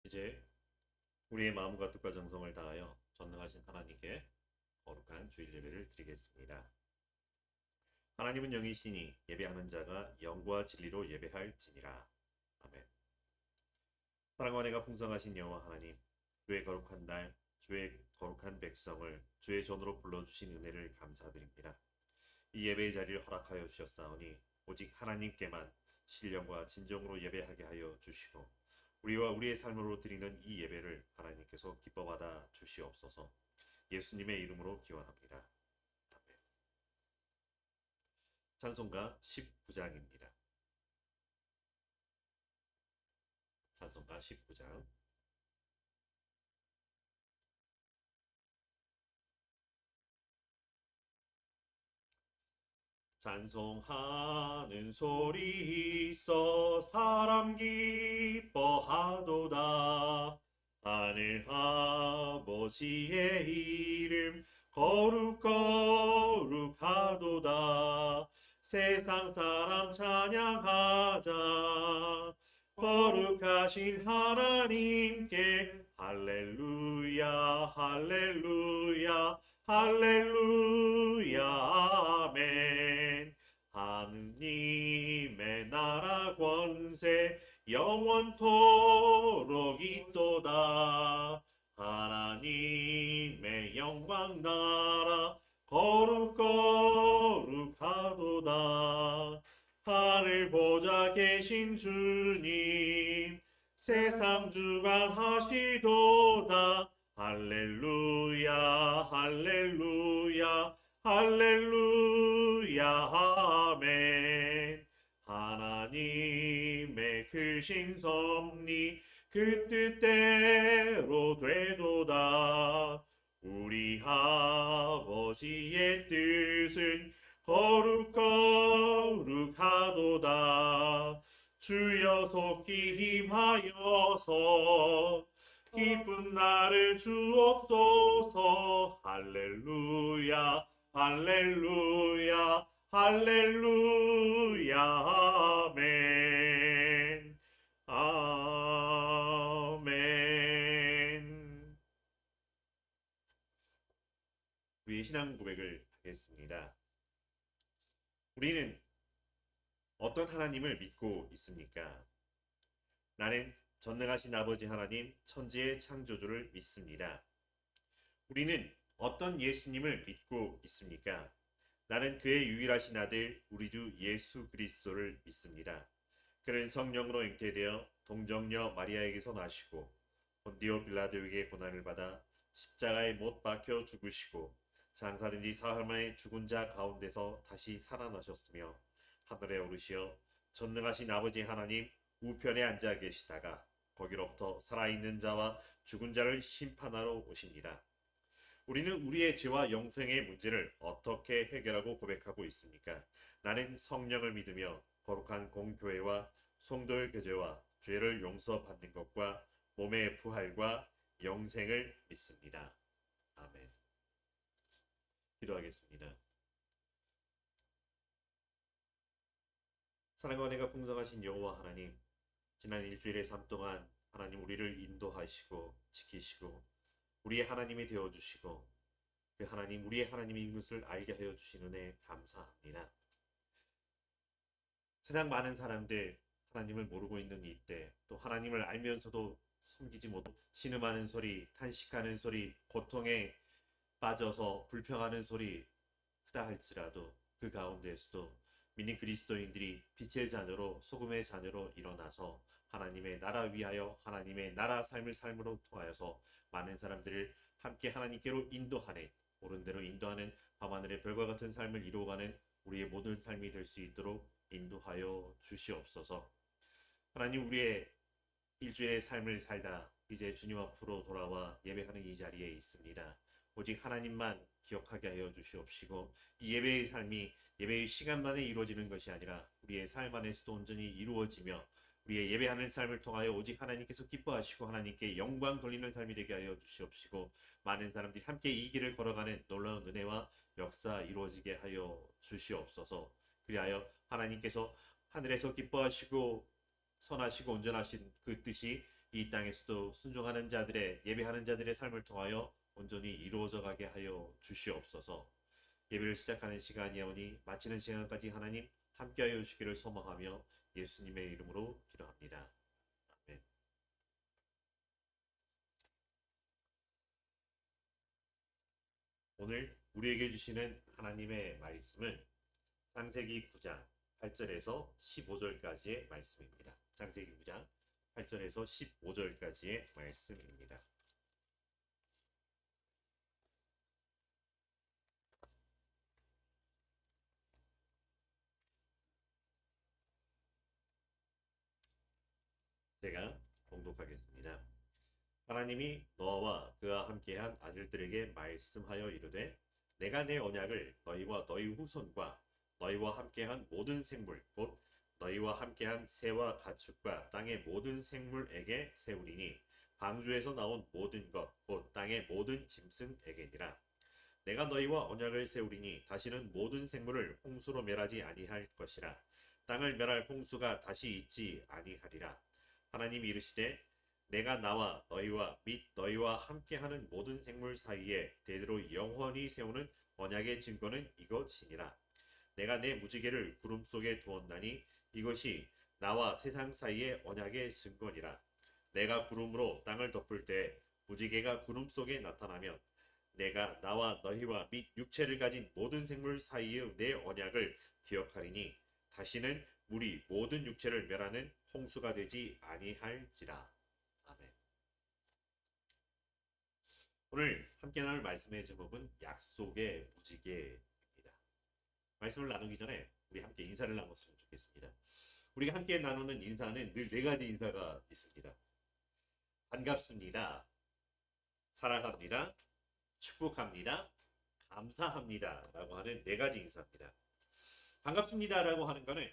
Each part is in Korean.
이제 우리의 마음과 뜻과 정성을 다하여 전능하신 하나님께 거룩한 주일 예배를 드리겠습니다. 하나님은 영이시니 예배하는 자가 영과 진리로 예배할지니라. 아멘. 사랑과 은혜가 풍성하신 여호와 하나님, 주의 거룩한 날, 주의 거룩한 백성을 주의 전으로 불러주신 은혜를 감사드립니다. 이 예배의 자리를 허락하여 주셨사오니 오직 하나님께만 신령과 진정으로 예배하게 하여 주시고 우리와 우리의 삶으로 드리는 이 예배를 하나님께서 기뻐받아 주시옵소서. 예수님의 이름으로 기원합니다. 아멘. 찬송가 19장입니다. 찬송가 19장. 찬송하는 소리 있어 사람 기뻐하도다. 하늘 아버지의 이름 거룩거룩하도다. 세상 사람 찬양하자. 거룩하신 하나님께 할렐루야 할렐루야 할렐루야 아멘. 하느님의 나라 권세 영원토록 있도다. 하나님의 영광 나라 거룩거룩하도다. 하늘 보좌 계신 주님 세상 주관하시도다. 할렐루야 할렐루야 할렐루야 아멘. 하나님의 크신 섭리 그 뜻대로 되도다. 우리 아버지의 뜻은 거룩거룩하도다. 주여 속히 임하여서 기쁜 날을 주옵소서. 할렐루야 할렐루야 할렐루야 아멘 아멘. 우리의 신앙 고백을 하겠습니다. 우리는 어떤 하나님을 믿고 있습니까? 나는 전능하신 아버지 하나님 천지의 창조주를 믿습니다. 우리는 어떤 예수님을 믿고 있습니까? 나는 그의 유일하신 아들 우리 주 예수 그리스도를 믿습니다. 그는 성령으로 잉태되어 동정녀 마리아에게서 나시고 본디오 빌라도에게 고난을 받아 십자가에 못 박혀 죽으시고 장사된 지 사흘 만에 죽은 자 가운데서 다시 살아나셨으며 하늘에 오르시어 전능하신 아버지 하나님 우편에 앉아 계시다가 거기로부터 살아있는 자와 죽은 자를 심판하러 오십니다. 우리는 우리의 죄와 영생의 문제를 어떻게 해결하고 고백하고 있습니까? 나는 성령을 믿으며 거룩한 공교회와 성도의 교제와 죄를 용서받는 것과 몸의 부활과 영생을 믿습니다. 아멘. 기도하겠습니다. 사랑과 은혜가 풍성하신 여호와 하나님, 지난 일주일의 삶 동안 하나님 우리를 인도하시고 지키시고 우리의 하나님이 되어주시고 그 하나님 우리의 하나님인 것을 알게 하여 주신 은혜 감사합니다. 세상 많은 사람들 하나님을 모르고 있는 이때 또 하나님을 알면서도 섬기지 못하고 신음하는 소리, 탄식하는 소리, 고통에 빠져서 불평하는 소리 크다 할지라도 그 가운데에서도 믿는 그리스도인들이 빛의 자녀로 소금의 자녀로 일어나서 하나님의 나라 위하여 하나님의 나라 삶을 삶으로 통하여서 많은 사람들을 함께 하나님께로 인도하는 옳은 대로 인도하는 밤하늘의 별과 같은 삶을 이루어가는 우리의 모든 삶이 될 수 있도록 인도하여 주시옵소서. 하나님 우리의 일주일의 삶을 살다 이제 주님 앞으로 돌아와 예배하는 이 자리에 있습니다. 오직 하나님만 기억하게 하여 주시옵시고 이 예배의 삶이 예배의 시간만에 이루어지는 것이 아니라 우리의 삶 안에서도 온전히 이루어지며 우리의 예배하는 삶을 통하여 오직 하나님께서 기뻐하시고 하나님께 영광 돌리는 삶이 되게 하여 주시옵시고 많은 사람들이 함께 이 길을 걸어가는 놀라운 은혜와 역사 이루어지게 하여 주시옵소서. 그리하여 하나님께서 하늘에서 기뻐하시고 선하시고 온전하신 그 뜻이 이 땅에서도 순종하는 자들의 예배하는 자들의 삶을 통하여 온전히 이루어져 가게 하여 주시옵소서. 예배를 시작하는 시간이오니 마치는 시간까지 하나님 함께하여 주시기를 소망하며 예수님의 이름으로 기도합니다. 아멘. 오늘 우리에게 주시는 하나님의 말씀은 창세기 9장 8절에서 15절까지의 말씀입니다. 창세기 9장 8절에서 15절까지의 말씀입니다. 제가 봉독하겠습니다. 하나님이 노아와 그와 함께한 아들들에게 말씀하여 이르되 내가 내 언약을 너희와 너희 후손과 너희와 함께한 모든 생물 곧 너희와 함께한 새와 가축과 땅의 모든 생물에게 세우리니 방주에서 나온 모든 것 곧 땅의 모든 짐승에게니라. 내가 너희와 언약을 세우리니 다시는 모든 생물을 홍수로 멸하지 아니할 것이라. 땅을 멸할 홍수가 다시 있지 아니하리라. 하나님이 이르시되 내가 나와 너희와 및 너희와 함께하는 모든 생물 사이에 대대로 영원히 세우는 언약의 증거는 이것이니라. 내가 내 무지개를 구름 속에 두었나니 이것이 나와 세상 사이의 언약의 증거니라. 내가 구름으로 땅을 덮을 때 무지개가 구름 속에 나타나면 내가 나와 너희와 및 육체를 가진 모든 생물 사이의 내 언약을 기억하리니 다시는 물이 모든 육체를 멸하는 홍수가 되지 아니할지라. 아멘. 오늘 함께 나눌 말씀의 제목은 약속의 무지개입니다. 말씀을 나누기 전에 우리 함께 인사를 나눴으면 좋겠습니다. 우리가 함께 나누는 인사는 늘 네 가지 인사가 있습니다. 반갑습니다. 사랑합니다. 축복합니다. 감사합니다. 라고 하는 네 가지 인사입니다. 반갑습니다. 라고 하는 거는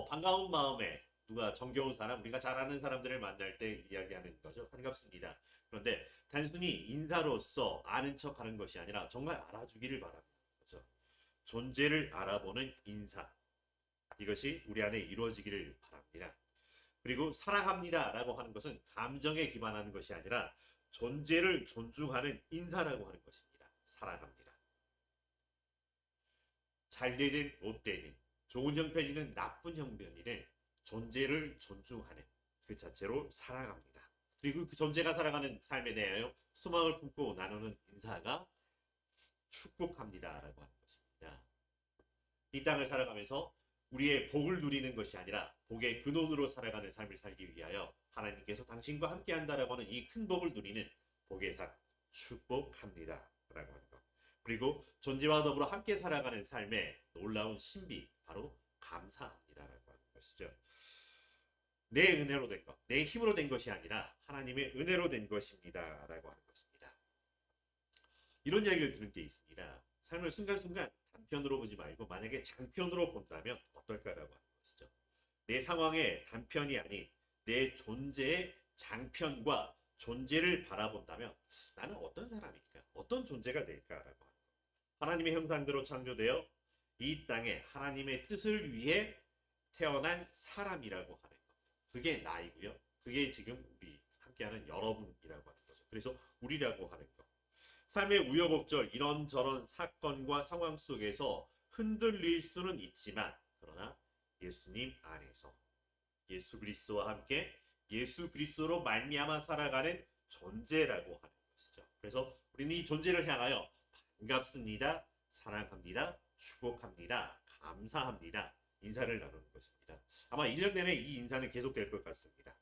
반가운 마음에 누가 정겨운 사람, 우리가 잘 아는 사람들을 만날 때 이야기하는 거죠. 반갑습니다. 그런데 단순히 인사로서 아는 척 하는 것이 아니라 정말 알아주기를 바랍니다. 그렇죠? 존재를 알아보는 인사. 이것이 우리 안에 이루어지기를 바랍니다. 그리고 사랑합니다 라고 하는 것은 감정에 기반하는 것이 아니라 존재를 존중하는 인사라고 하는 것입니다. 사랑합니다. 잘 되든 못 되든 좋은 형편이든 나쁜 형편이든 존재를 존중하는 그 자체로 사랑합니다. 그리고 그 존재가 살아가는 삶에 대하여 소망을 품고 나누는 인사가 축복합니다 라고 하는 것입니다. 이 땅을 살아가면서 우리의 복을 누리는 것이 아니라 복의 근원으로 살아가는 삶을 살기 위하여 하나님께서 당신과 함께 한다라고 하는 이 큰 복을 누리는 복의 삶 축복합니다 라고 하는 것. 그리고 존재와 더불어 함께 살아가는 삶의 놀라운 신비 바로 감사합니다 라고 하는 것이죠. 내 은혜로 된 것, 내 힘으로 된 것이 아니라 하나님의 은혜로 된 것입니다 라고 하는 것입니다. 이런 이야기를 들은 게 있습니다. 삶을 순간순간 단편으로 보지 말고 만약에 장편으로 본다면 어떨까라고 하는 것이죠. 내 상황의 단편이 아닌 내 존재의 장편과 존재를 바라본다면 나는 어떤 사람일까? 어떤 존재가 될까라고 하는 것. 하나님의 형상대로 창조되어 이 땅에 하나님의 뜻을 위해 태어난 사람이라고 하는 것. 그게 나이고요. 그게 지금 우리 함께하는 여러분이라고 하는 거죠. 그래서 우리라고 하는 것. 삶의 우여곡절 이런저런 사건과 상황 속에서 흔들릴 수는 있지만 그러나 예수님 안에서 예수 그리스도와 함께 예수 그리스도로 말미암아 살아가는 존재라고 하는 것이죠. 그래서 우리는 이 존재를 향하여 반갑습니다. 사랑합니다. 축복합니다. 감사합니다. 인사를 나누는 것입니다. 아마 1년 내내 이 인사는 계속될 것 같습니다.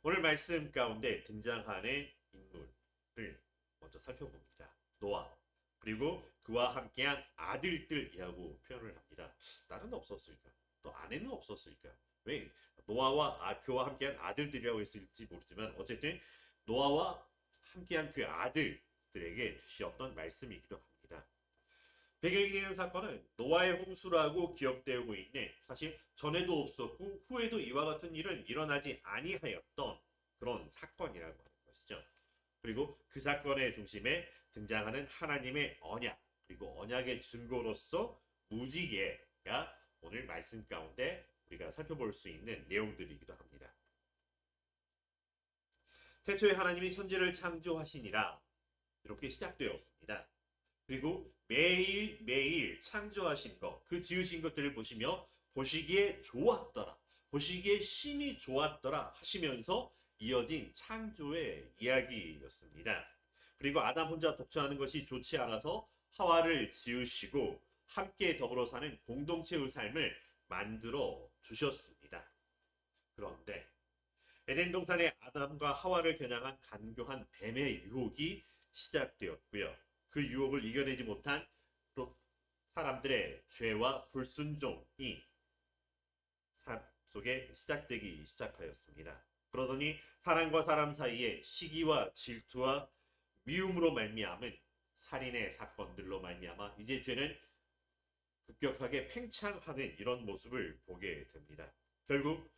오늘 말씀 가운데 등장하는 인물을 먼저 살펴봅니다. 노아 그리고 그와 함께한 아들들이라고 표현을 합니다. 딸은 없었을까? 또 아내는 없었을까? 왜 노아와 그와 함께한 아들들이라고 했을지 모르지만 어쨌든 노아와 함께한 그 아들들에게 주시었던 말씀이기도 합니다. 배경이 되는 사건은 노아의 홍수라고 기억되고 있는 사실 전에도 없었고 후에도 이와 같은 일은 일어나지 아니하였던 그런 사건이라고 하는 것이죠. 그리고 그 사건의 중심에 등장하는 하나님의 언약 그리고 언약의 증거로서 무지개가 오늘 말씀 가운데 우리가 살펴볼 수 있는 내용들이기도 합니다. 태초에 하나님이 천지를 창조하시니라 이렇게 시작되었습니다. 그리고 매일매일 창조하신 것, 그 지으신 것들을 보시며 보시기에 좋았더라, 보시기에 심히 좋았더라 하시면서 이어진 창조의 이야기였습니다. 그리고 아담 혼자 독처하는 것이 좋지 않아서 하와를 지으시고 함께 더불어 사는 공동체의 삶을 만들어 주셨습니다. 그런데 에덴 동산의 아담과 하와를 겨냥한 간교한 뱀의 유혹이 시작되었고요. 그 유혹을 이겨내지 못한 또 사람들의 죄와 불순종이 삶 속에 시작되기 시작하였습니다. 그러더니 사람과 사람 사이에 시기와 질투와 미움으로 말미암은 살인의 사건들로 말미암아 이제 죄는 급격하게 팽창하는 이런 모습을 보게 됩니다. 결국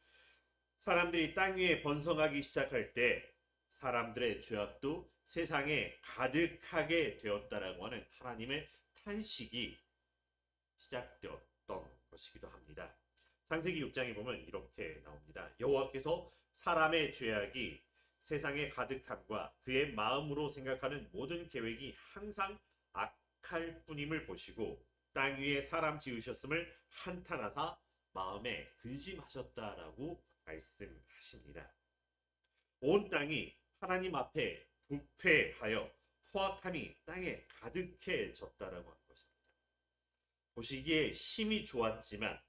사람들이 땅 위에 번성하기 시작할 때 사람들의 죄악도 세상에 가득하게 되었다라고 하는 하나님의 탄식이 시작되었던 것이기도 합니다. 창세기 6장에 보면 이렇게 나옵니다. 여호와께서 사람의 죄악이 세상에 가득함과 그의 마음으로 생각하는 모든 계획이 항상 악할 뿐임을 보시고 땅 위에 사람 지으셨음을 한탄하사 마음에 근심하셨다라고 말씀하십니다. 온 땅이 하나님 앞에 부패하여 포악함이 땅에 가득해졌다라고 하는 것입니다. 보시기에 힘이 좋았지만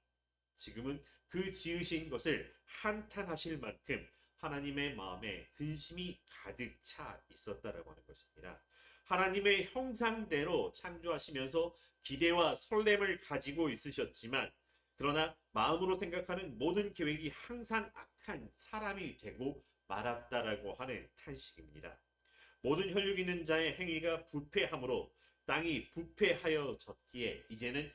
지금은 그 지으신 것을 한탄하실 만큼 하나님의 마음에 근심이 가득 차 있었다라고 하는 것입니다. 하나님의 형상대로 창조하시면서 기대와 설렘을 가지고 있으셨지만 그러나 마음으로 생각하는 모든 계획이 항상 악한 사람이 되고 말았다라고 하는 탄식입니다. 모든 혈육 있는 자의 행위가 부패함으로 땅이 부패하여졌기에 이제는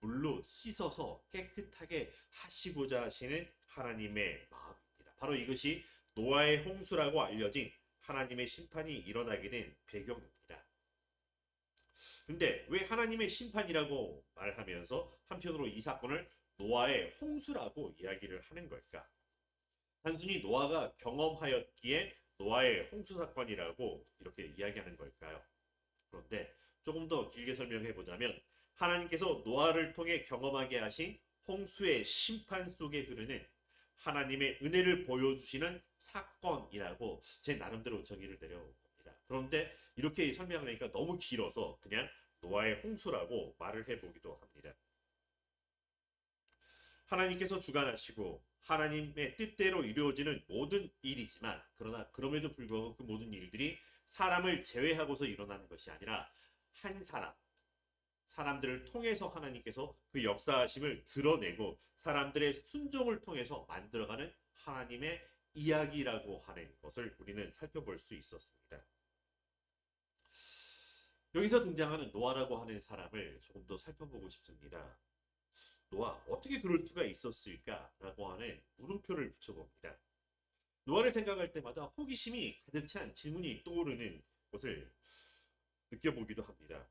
물로 씻어서 깨끗하게 하시고자 하시는 하나님의 마음입니다. 바로 이것이 노아의 홍수라고 알려진 하나님의 심판이 일어나게 된 배경입니다. 근데 왜 하나님의 심판이라고 말하면서 한편으로 이 사건을 노아의 홍수라고 이야기를 하는 걸까? 단순히 노아가 경험하였기에 노아의 홍수 사건이라고 이렇게 이야기하는 걸까요? 그런데 조금 더 길게 설명해 보자면 하나님께서 노아를 통해 경험하게 하신 홍수의 심판 속에 흐르는 하나님의 은혜를 보여주시는 사건이라고 제 나름대로 정의를 내려봅니다. 그런데 이렇게 설명을 하니까 너무 길어서 그냥 노아의 홍수라고 말을 해보기도 합니다. 하나님께서 주관하시고 하나님의 뜻대로 이루어지는 모든 일이지만 그러나 그럼에도 불구하고 그 모든 일들이 사람을 제외하고서 일어나는 것이 아니라 한 사람들을 통해서 하나님께서 그 역사하심을 드러내고 사람들의 순종을 통해서 만들어가는 하나님의 이야기라고 하는 것을 우리는 살펴볼 수 있었습니다. 여기서 등장하는 노아라고 하는 사람을 조금 더 살펴보고 싶습니다. 노아, 어떻게 그럴 수가 있었을까라고 하는 물음표를 붙여봅니다. 노아를 생각할 때마다 호기심이 가득 찬 질문이 떠오르는 것을 느껴보기도 합니다.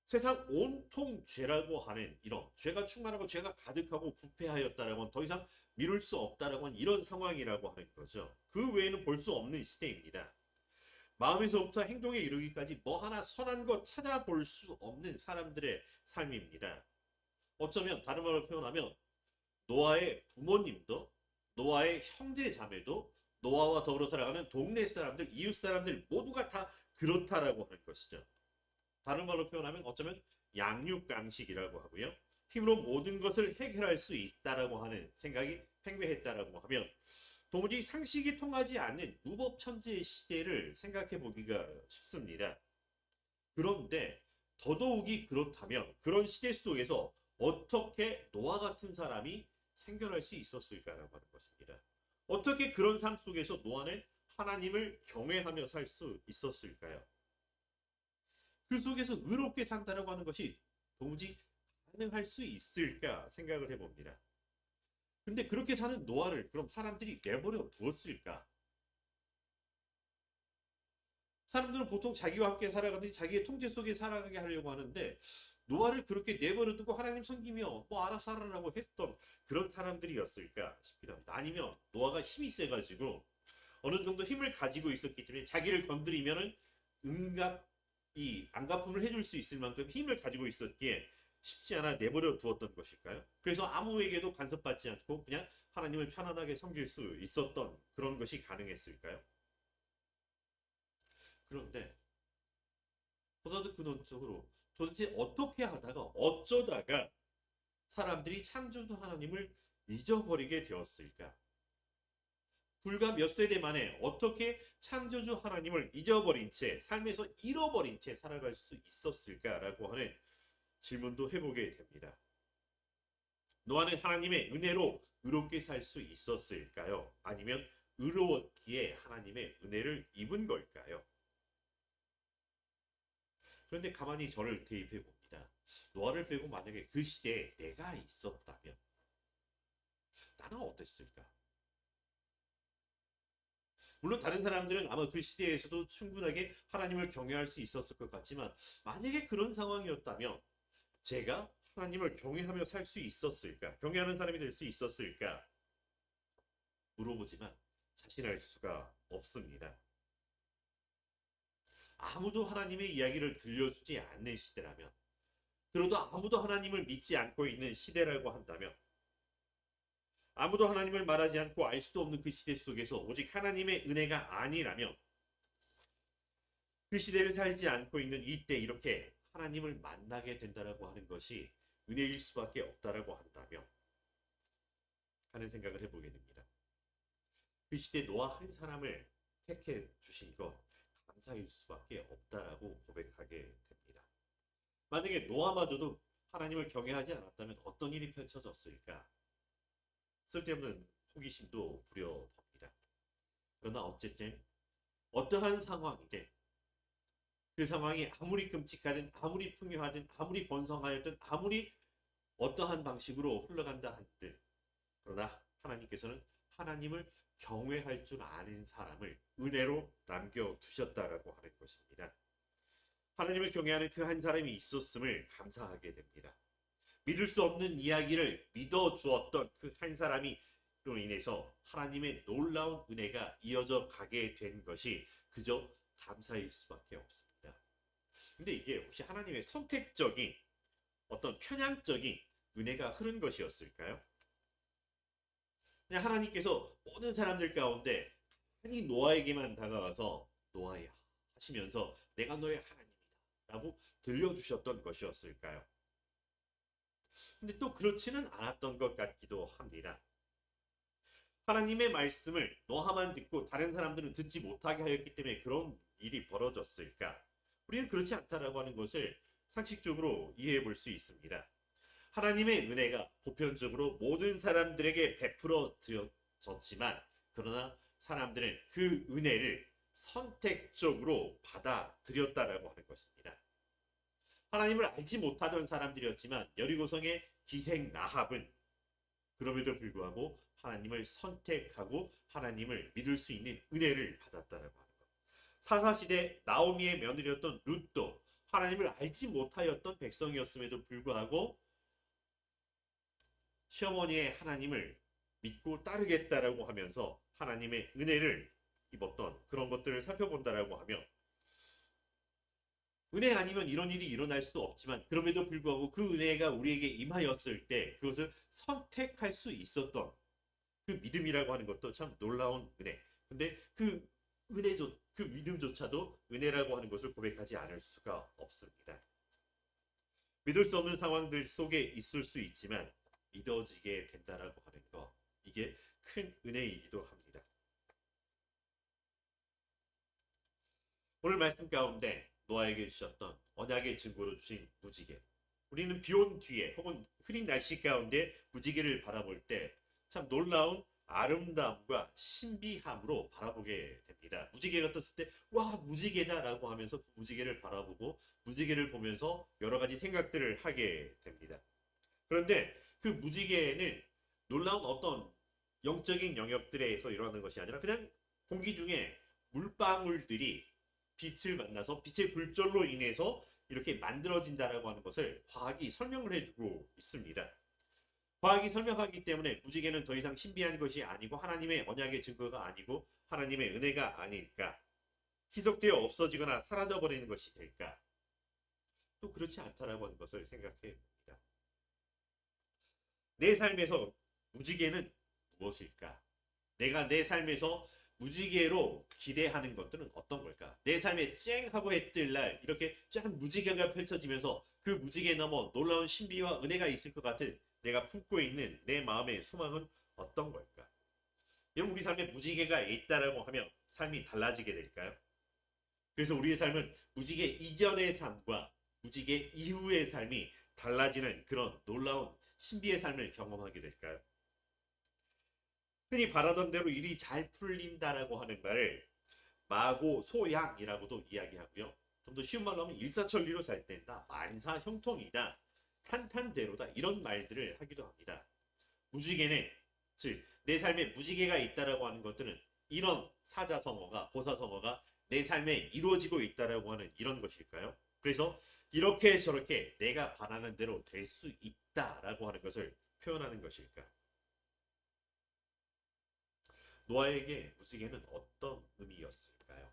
세상 온통 죄라고 하는 이런 죄가 충만하고 죄가 가득하고 부패하였다라고 하면 더 이상 미룰 수 없다라고 하는 이런 상황이라고 하는 거죠. 그 외에는 볼 수 없는 시대입니다. 마음에서부터 행동에 이르기까지 뭐 하나 선한 것 찾아볼 수 없는 사람들의 삶입니다. 어쩌면 다른 말로 표현하면 노아의 부모님도 노아의 형제 자매도 노아와 더불어 살아가는 동네 사람들, 이웃 사람들 모두가 다 그렇다라고 하는 것이죠. 다른 말로 표현하면 어쩌면 양육강식이라고 하고요. 힘으로 모든 것을 해결할 수 있다라고 하는 생각이 팽배했다라고 하면 도무지 상식이 통하지 않는 무법천지의 시대를 생각해 보기가 쉽습니다. 그런데 더더욱이 그렇다면 그런 시대 속에서 어떻게 노아 같은 사람이 생겨날 수 있었을까라고 하는 것입니다. 어떻게 그런 삶 속에서 노아는 하나님을 경외하며 살 수 있었을까요? 그 속에서 의롭게 산다라고 하는 것이 도무지 가능할 수 있을까 생각을 해봅니다. 근데 그렇게 사는 노아를 그럼 사람들이 내버려 두었을까? 사람들은 보통 자기와 함께 살아가듯이 자기의 통제 속에 살아가게 하려고 하는데 노아를 그렇게 내버려 두고 하나님 섬기며 뭐 알아서 살아라고 했던 그런 사람들이었을까 싶기도 합니다. 아니면 노아가 힘이 세가지고 어느 정도 힘을 가지고 있었기 때문에 자기를 건드리면은 응답이 안갚음을 해줄 수 있을 만큼 힘을 가지고 있었기에 쉽지 않아 내버려 두었던 것일까요? 그래서 아무에게도 간섭받지 않고 그냥 하나님을 편안하게 섬길 수 있었던 그런 것이 가능했을까요? 그런데 보다 더 근원적으로 도대체 어떻게 하다가 어쩌다가 사람들이 창조주 하나님을 잊어버리게 되었을까? 불과 몇 세대 만에 어떻게 창조주 하나님을 잊어버린 채 삶에서 잃어버린 채 살아갈 수 있었을까라고 하는 질문도 해보게 됩니다. 노아는 하나님의 은혜로 의롭게 살 수 있었을까요? 아니면 의로웠기에 하나님의 은혜를 입은 걸까요? 그런데 가만히 저를 대입해 봅니다. 노아를 빼고 만약에 그 시대에 내가 있었다면 나는 어땠을까? 물론 다른 사람들은 아마 그 시대에서도 충분하게 하나님을 경외할 수 있었을 것 같지만 만약에 그런 상황이었다면 제가 하나님을 경외하며 살 수 있었을까? 경외하는 사람이 될 수 있었을까? 물어보지만 자신할 수가 없습니다. 아무도 하나님의 이야기를 들려주지 않는 시대라면, 들어도 아무도 하나님을 믿지 않고 있는 시대라고 한다면, 아무도 하나님을 말하지 않고 알 수도 없는 그 시대 속에서 오직 하나님의 은혜가 아니라면 그 시대를 살지 않고 있는 이때 이렇게 하나님을 만나게 된다라고 하는 것이 은혜일 수밖에 없다라고 한다면 하는 생각을 해보게 됩니다. 그 시대 노아 한 사람을 택해 주신 것 감사일 수밖에 없다라고 고백하게 됩니다. 만약에 노아마저도 하나님을 경외하지 않았다면 어떤 일이 펼쳐졌을까? 쓸데없는 호기심도 부려봅니다. 그러나 어쨌든 어떠한 상황이든 그 상황이 아무리 끔찍하든 아무리 풍요하든 아무리 번성하였든 아무리 어떠한 방식으로 흘러간다 한들 그러나 하나님께서는 하나님을 경외할 줄 아는 사람을 은혜로 남겨두셨다라고 하는 것입니다. 하나님을 경외하는 그 한 사람이 있었음을 감사하게 됩니다. 믿을 수 없는 이야기를 믿어주었던 그 한 사람이 로 인해서 하나님의 놀라운 은혜가 이어져 가게 된 것이 그저 감사일 수밖에 없습니다. 근데 이게 혹시 하나님의 선택적인 어떤 편향적인 은혜가 흐른 것이었을까요? 그냥 하나님께서 모든 사람들 가운데 한이 노아에게만 다가가서 노아야 하시면서 내가 너의 하나님이다 라고 들려주셨던 것이었을까요? 근데 또 그렇지는 않았던 것 같기도 합니다. 하나님의 말씀을 노아만 듣고 다른 사람들은 듣지 못하게 하였기 때문에 그런 일이 벌어졌을까? 우리는 그렇지 않다라고 하는 것을 상식적으로 이해해 볼 수 있습니다. 하나님의 은혜가 보편적으로 모든 사람들에게 베풀어졌지만 그러나 사람들은 그 은혜를 선택적으로 받아들였다라고 하는 것입니다. 하나님을 알지 못하던 사람들이었지만 여리고성의 기생 라합은 그럼에도 불구하고 하나님을 선택하고 하나님을 믿을 수 있는 은혜를 받았다라고 하는 것. 사사시대 나오미의 며느리였던 룻도 하나님을 알지 못하였던 백성이었음에도 불구하고 시어머니의 하나님을 믿고 따르겠다라고 하면서 하나님의 은혜를 입었던 그런 것들을 살펴본다라고 하면 은혜 아니면 이런 일이 일어날 수도 없지만 그럼에도 불구하고 그 은혜가 우리에게 임하였을 때 그것을 선택할 수 있었던 그 믿음이라고 하는 것도 참 놀라운 은혜. 근데 그 그 믿음조차도 은혜라고 하는 것을 고백하지 않을 수가 없습니다. 믿을 수 없는 상황들 속에 있을 수 있지만 믿어지게 된다라고 하는 것, 이게 큰 은혜이기도 합니다. 오늘 말씀 가운데 노아에게 주셨던 언약의 증거로 주신 무지개, 우리는 비온 뒤에 혹은 흐린 날씨 가운데 무지개를 바라볼 때 참 놀라운 아름다움과 신비함으로 바라보게 됩니다. 무지개가 떴을 때 와 무지개다 라고 하면서 그 무지개를 바라보고 무지개를 보면서 여러 가지 생각들을 하게 됩니다. 그런데 그 무지개는 놀라운 어떤 영적인 영역들에서 일어나는 것이 아니라 그냥 공기 중에 물방울들이 빛을 만나서 빛의 불절로 인해서 이렇게 만들어진다라고 하는 것을 과학이 설명을 해주고 있습니다. 과학이 설명하기 때문에 무지개는 더 이상 신비한 것이 아니고 하나님의 언약의 증거가 아니고 하나님의 은혜가 아닐까? 희석되어 없어지거나 사라져버리는 것이 될까? 또 그렇지 않다라고 하는 것을 생각해 봅니다. 내 삶에서 무지개는 무엇일까? 내가 내 삶에서 무지개로 기대하는 것들은 어떤 걸까? 내 삶에 쨍 하고 해 뜰 날 이렇게 쫙 무지개가 펼쳐지면서 그 무지개 너머 놀라운 신비와 은혜가 있을 것 같은 내가 품고 있는 내 마음의 소망은 어떤 걸까? 여러분, 우리 삶에 무지개가 있다라고 하면 삶이 달라지게 될까요? 그래서 우리의 삶은 무지개 이전의 삶과 무지개 이후의 삶이 달라지는 그런 놀라운 신비의 삶을 경험하게 될까요? 흔히 바라던 대로 일이 잘 풀린다라고 하는 말을 마고소양이라고도 이야기하고요. 좀 더 쉬운 말로 하면 일사천리로 잘 된다, 만사형통이다, 탄탄대로다, 이런 말들을 하기도 합니다. 무지개는, 즉 내 삶에 무지개가 있다라고 하는 것들은 이런 사자성어가, 고사성어가 내 삶에 이루어지고 있다라고 하는 이런 것일까요? 그래서 이렇게 저렇게 내가 바라는 대로 될 수 있다라고 하는 것을 표현하는 것일까? 노아에게 무지개는 어떤 의미였을까요?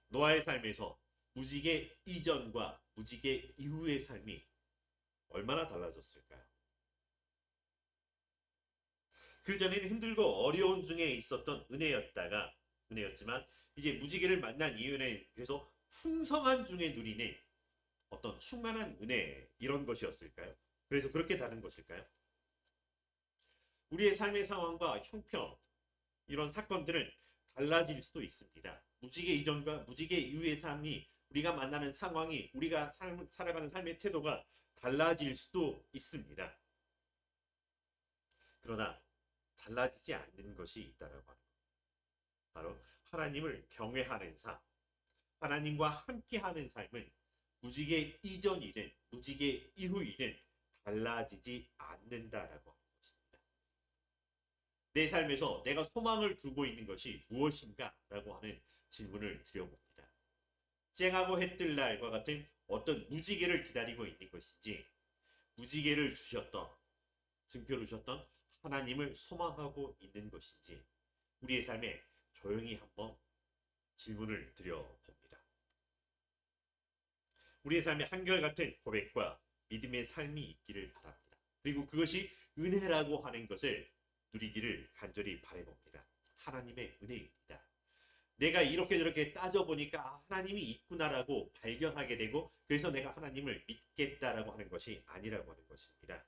노아의 삶에서 무지개 이전과 무지개 이후의 삶이 얼마나 달라졌을까요? 그 전에는 힘들고 어려운 중에 있었던 은혜였지만 이제 무지개를 만난 이유는 그래서 풍성한 중에 누리는 어떤 충만한 은혜, 이런 것이었을까요? 그래서 그렇게 다른 것일까요? 우리의 삶의 상황과 형편, 이런 사건들은 달라질 수도 있습니다. 무지개 이전과 무지개 이후의 삶이, 우리가 만나는 상황이, 우리가 살아가는 삶의 태도가 달라질 수도 있습니다. 그러나 달라지지 않는 것이 있다라고 하는 것. 바로 하나님을 경외하는 삶, 하나님과 함께하는 삶은 무지개 이전이든 무지개 이후이든 달라지지 않는다라고 하는 것입니다. 내 삶에서 내가 소망을 두고 있는 것이 무엇인가? 라고 하는 질문을 드려봅니다. 쨍하고 해 뜰 날과 같은 어떤 무지개를 기다리고 있는 것인지, 무지개를 주셨던, 증표를 주셨던 하나님을 소망하고 있는 것인지, 우리의 삶에 조용히 한번 질문을 드려봅니다. 우리의 삶에 한결같은 고백과 믿음의 삶이 있기를 바랍니다. 그리고 그것이 은혜라고 하는 것을 누리기를 간절히 바라봅니다. 하나님의 은혜입니다. 내가 이렇게 저렇게 따져보니까 하나님이 있구나라고 발견하게 되고, 그래서 내가 하나님을 믿겠다라고 하는 것이 아니라고 하는 것입니다.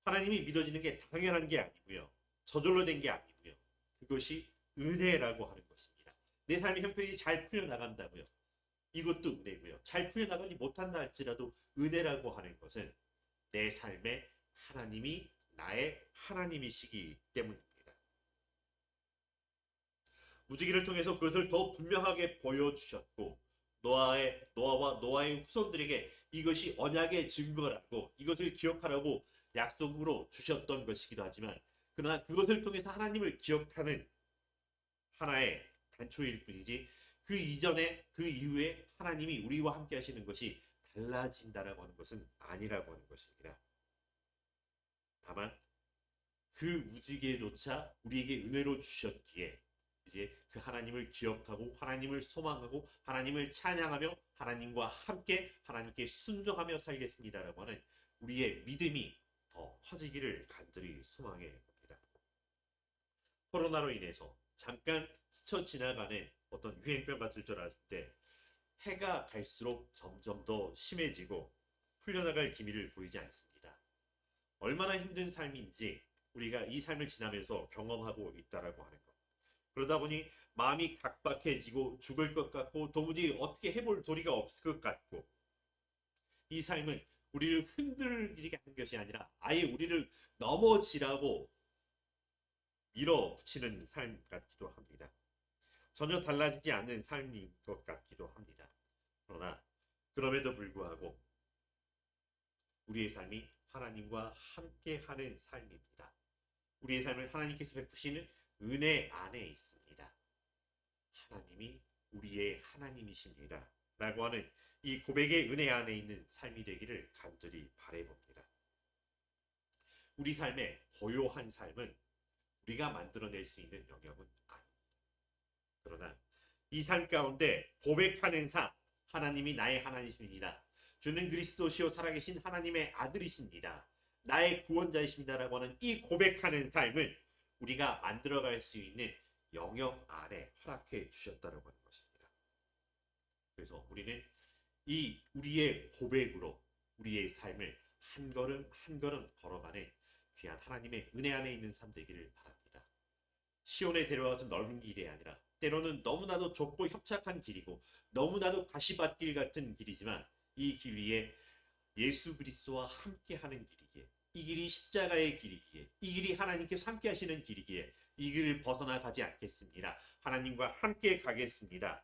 하나님이 믿어지는 게 당연한 게 아니고요, 저절로 된 게 아니고요, 그것이 은혜라고 하는 것입니다. 내 삶의 형편이 잘 풀려나간다고요, 이것도 은혜고요. 잘 풀려나가지 못한다 할지라도 은혜라고 하는 것은 내 삶에 하나님이 나의 하나님이시기 때문입니다. 무지개를 통해서 그것을 더 분명하게 보여주셨고, 노아와 노아의 후손들에게 이것이 언약의 증거라고, 이것을 기억하라고 약속으로 주셨던 것이기도 하지만, 그러나 그것을 통해서 하나님을 기억하는 하나의 단초일 뿐이지, 그 이전에 그 이후에 하나님이 우리와 함께 하시는 것이 달라진다라고 하는 것은 아니라고 하는 것입니다. 다만 그 무지개조차 우리에게 은혜로 주셨기에 이제 그 하나님을 기억하고 하나님을 소망하고 하나님을 찬양하며 하나님과 함께 하나님께 순종하며 살겠습니다라고 하는 우리의 믿음이 더 커지기를 간절히 소망해 봅니다. 코로나로 인해서 잠깐 스쳐 지나가는 어떤 유행병 같을 줄 알았을 때 해가 갈수록 점점 더 심해지고 풀려나갈 기미를 보이지 않습니다. 얼마나 힘든 삶인지 우리가 이 삶을 지나면서 경험하고 있다라고 하는 것. 그러다 보니 마음이 각박해지고 죽을 것 같고 도무지 어떻게 해볼 도리가 없을 것 같고, 이 삶은 우리를 흔들리게 하는 것이 아니라 아예 우리를 넘어지라고 밀어붙이는 삶 같기도 합니다. 전혀 달라지지 않는 삶인 것 같기도 합니다. 그러나 그럼에도 불구하고 우리의 삶이 하나님과 함께하는 삶입니다. 우리의 삶을 하나님께서 베푸시는 은혜 안에 있습니다. 하나님이 우리의 하나님이십니다 라고 하는 이 고백의 은혜 안에 있는 삶이 되기를 간절히 바라봅니다. 우리 삶의 고요한 삶은 우리가 만들어낼 수 있는 영역은 아닙니다. 그러나 이 삶 가운데 고백하는 삶, 하나님이 나의 하나님이십니다. 주는 그리스도시요 살아계신 하나님의 아들이십니다. 나의 구원자이십니다라고 하는 이 고백하는 삶을 우리가 만들어갈 수 있는 영역 안에 허락해 주셨다고 하는 것입니다. 그래서 우리는 이 우리의 고백으로 우리의 삶을 한 걸음 한 걸음 걸어가는 귀한 하나님의 은혜 안에 있는 삶 되기를 바랍니다. 시온에 데려와서 넓은 길이 아니라 때로는 너무나도 좁고 협착한 길이고 너무나도 가시밭길 같은 길이지만 이 길 위에 예수 그리스도와 함께하는 길이기에, 이 길이 십자가의 길이기에, 이 길이 하나님께서 함께 하시는 길이기에 이 길을 벗어나 가지 않겠습니다. 하나님과 함께 가겠습니다.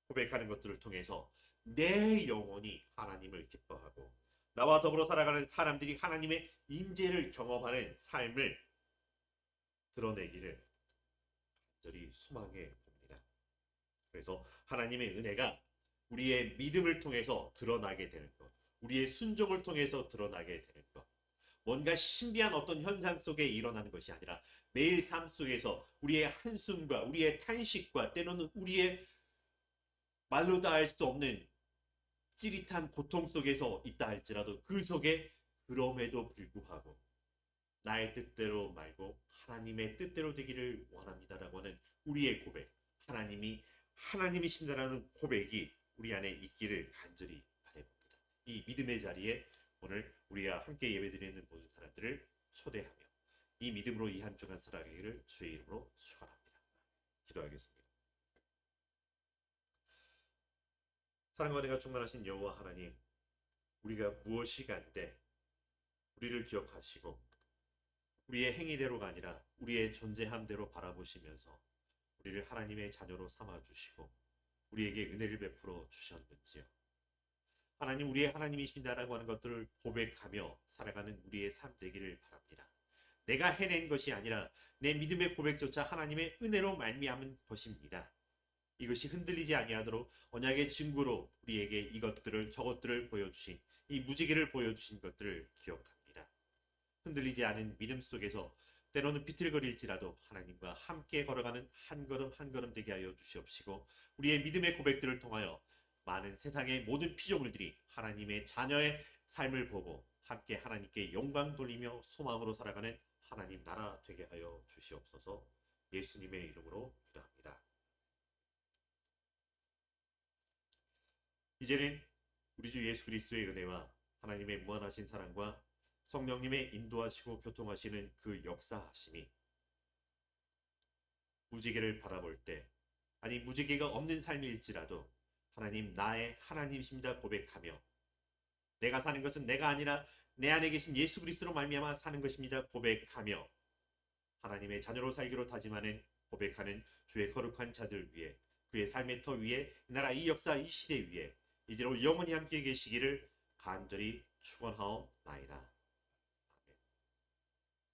고백하는 것들을 통해서 내 영혼이 하나님을 기뻐하고 나와 더불어 살아가는 사람들이 하나님의 임재를 경험하는 삶을 드러내기를 간절히 소망해 봅니다. 그래서 하나님의 은혜가 우리의 믿음을 통해서 드러나게 되는 것, 우리의 순종을 통해서 드러나게 되는 것, 뭔가 신비한 어떤 현상 속에 일어나는 것이 아니라 매일 삶 속에서 우리의 한숨과 우리의 탄식과 때로는 우리의 말로 다 할 수 없는 찌릿한 고통 속에서 있다 할지라도 그 속에 그럼에도 불구하고 나의 뜻대로 말고 하나님의 뜻대로 되기를 원합니다라고 하는 우리의 고백, 하나님이 하나님이십니다라는 고백이 우리 안에 있기를 간절히 바라봅니다. 이 믿음의 자리에 오늘 우리와 함께 예배드리는 모든 사람들을 초대하며 이 믿음으로 이 한 주간 살아가기를 주의 이름으로 축원합니다. 기도하겠습니다. 사랑과 은혜가 충만하신 여호와 하나님, 우리가 무엇이 간데 우리를 기억하시고 우리의 행위대로가 아니라 우리의 존재함대로 바라보시면서 우리를 하나님의 자녀로 삼아주시고 우리에게 은혜를 베풀어 주셨는지요. 하나님, 우리의 하나님이십니다라고 하는 것들을 고백하며 살아가는 우리의 삶 되기를 바랍니다. 내가 해낸 것이 아니라 내 믿음의 고백조차 하나님의 은혜로 말미암은 것입니다. 이것이 흔들리지 아니하도록 언약의 증거로 우리에게 이것들을 저것들을 보여주신 이 무지개를 보여주신 것들을 기억합니다. 흔들리지 않은 믿음 속에서 때로는 비틀거릴지라도 하나님과 함께 걸어가는 한 걸음 한 걸음 되게 하여 주시옵시고 우리의 믿음의 고백들을 통하여 많은 세상의 모든 피조물들이 하나님의 자녀의 삶을 보고 함께 하나님께 영광 돌리며 소망으로 살아가는 하나님 나라 되게 하여 주시옵소서. 예수님의 이름으로 기도합니다. 이제는 우리 주 예수 그리스도의 은혜와 하나님의 무한하신 사랑과 성령님의 인도하시고 교통하시는 그 역사하심이 무지개를 바라볼 때, 아니 무지개가 없는 삶일지라도 하나님 나의 하나님이십니다 고백하며 내가 사는 것은 내가 아니라 내 안에 계신 예수 그리스도로 말미암아 사는 것입니다 고백하며 하나님의 자녀로 살기로 다짐하는 고백하는 주의 거룩한 자들 위에, 그의 삶의 터 위에, 이 나라 이 역사 이 시대 위에 이제로 영원히 함께 계시기를 간절히 축원하옵나이다.